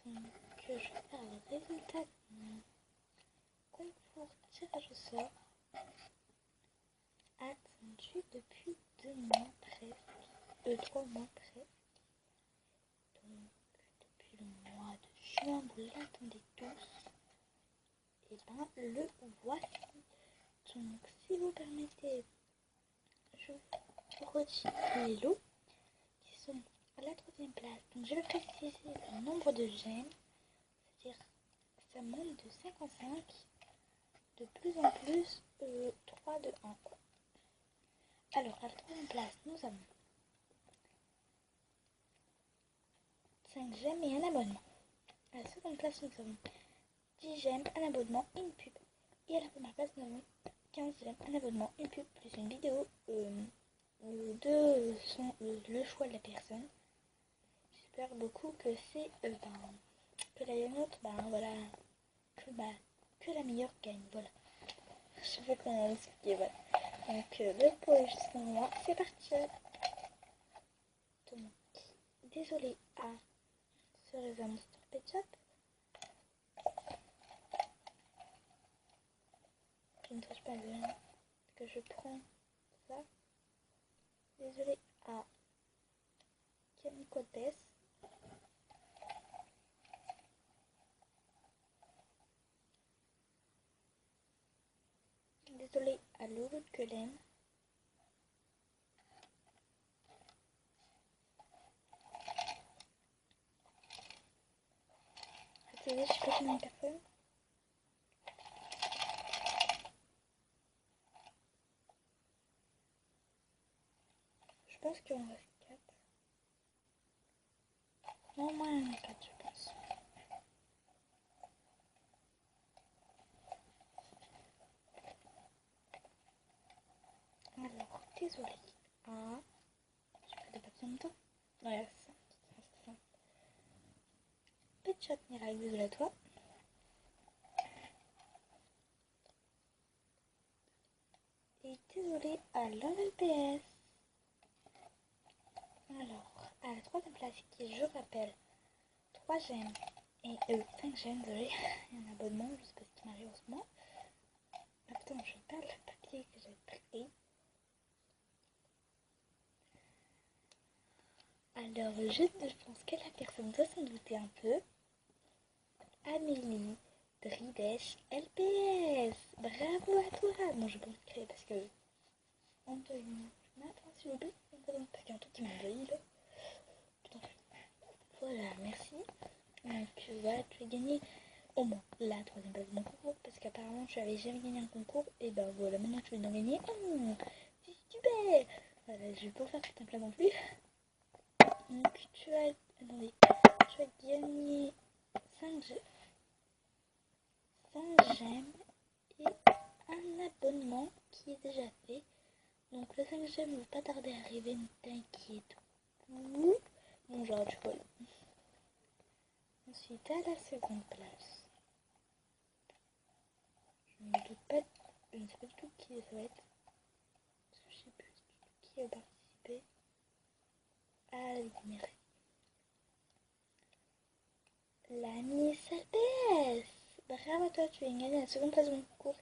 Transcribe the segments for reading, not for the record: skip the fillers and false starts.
Donc, je vais faire le résultat de mon concours tirage au sort attendu depuis 2 mois presque, 3 mois presque. Donc, depuis le mois de juin, vous l'attendez tous. Et ben, le voici. Donc, si vous permettez, je vous redis les lots qui sont à la 3e place. Donc, je vais préciser le nombre de j'aime, c'est-à-dire ça monte de 5 en 5, de plus en plus, 3 de 1 quoi. Alors, à la 3e place, nous avons 5 j'aime et un abonnement. À la 2e place, nous avons 10 j'aime, un abonnement et une pub. Et à la 1re place, nous avons 15 j'aime, un abonnement, une pub, plus une vidéo de le choix de la personne. J'espère beaucoup que c'est que la gagnante, voilà, que la meilleure gagne, voilà. Je sais pas comment expliquer, voilà. Donc le pot est juste en moi, c'est parti. Donc, désolé à ce réseau Monster Pet Shop. Je ne touche pas bien que je prends ça. Désolé à Camille Cotès. Désolé à Loulou de Quelen. Attendez, je sais pas combien de personnes. Je pense qu'il en reste 4. Non, moins il y en a 4, je pense. Alors, désolé. Je fais des papiers en même temps. Non, il y a 5. Pet Shop Miracle, désolé à toi. Et désolé à l'LPS. Alors, à la 3e place, qui est, je rappelle, 3 j'aime et 5 j'aime, désolé, il y a un abonnement, je sais pas ce qui m'arrive en ce moment. Attends, je perds le papier que j'ai pris. Alors, je pense que la personne doit s'en douter un peu. Amélie Dridesh LPS. Bravo à toi. Non, je pense que parce que Antoine, attends, s'il vous plaît, parce qu'il y a un truc qui m'a envahi là. Putain. Voilà, merci. Donc voilà, tu as gagné au moins la 3e place de mon concours, parce qu'apparemment tu avais jamais gagné un concours, et ben voilà, maintenant tu viens d'en gagner un. C'est super. Voilà, je vais pas faire tout un plat non plus. Donc tu as gagné 5 j'aime et un abonnement qui est déjà fait. Donc le 5 j'aime ne va pas tarder à arriver, ne t'inquiète. Bon genre tu vois. Ensuite à la 2e place. Je ne sais pas du tout qui ça va être. Parce que je sais plus du tout qui a participé. Allez, merci. La Miss LPS. Bravo à toi, tu as gagné la 2e place de mon concours.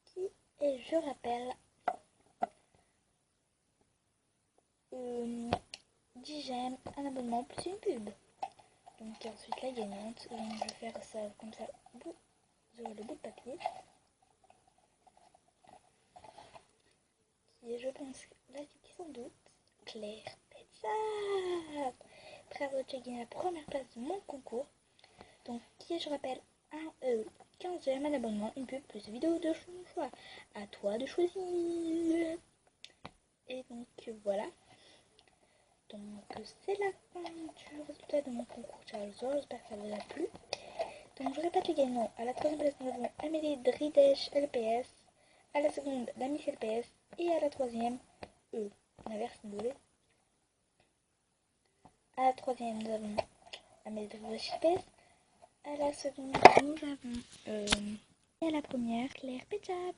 Qui est, je rappelle, 10 j'aime, un abonnement plus une pub. Donc ensuite la gagnante, donc je vais faire ça comme ça, sur le bout de papier. Qui est, je pense, là qui sans doute, Claire Petza. Bravo, tu as gagné la 1re place de mon concours. Donc qui est, je rappelle, 15 j'aime, un abonnement, une pub plus une vidéo de choix. À toi de choisir. Et donc voilà. Donc c'est la fin du résultat de mon concours Charles. J'espère que ça vous a plu. Donc je répète les gagnants. À la 3e place, nous avons Amélie Dridesh LPS. À la 2e, la Miss LPS. Et à la 3e, l'inverse, désolé. À la 3e, nous avons Amélie Dridesh LPS. À la 2e, nous avons et à la 1re, Claire Petchap.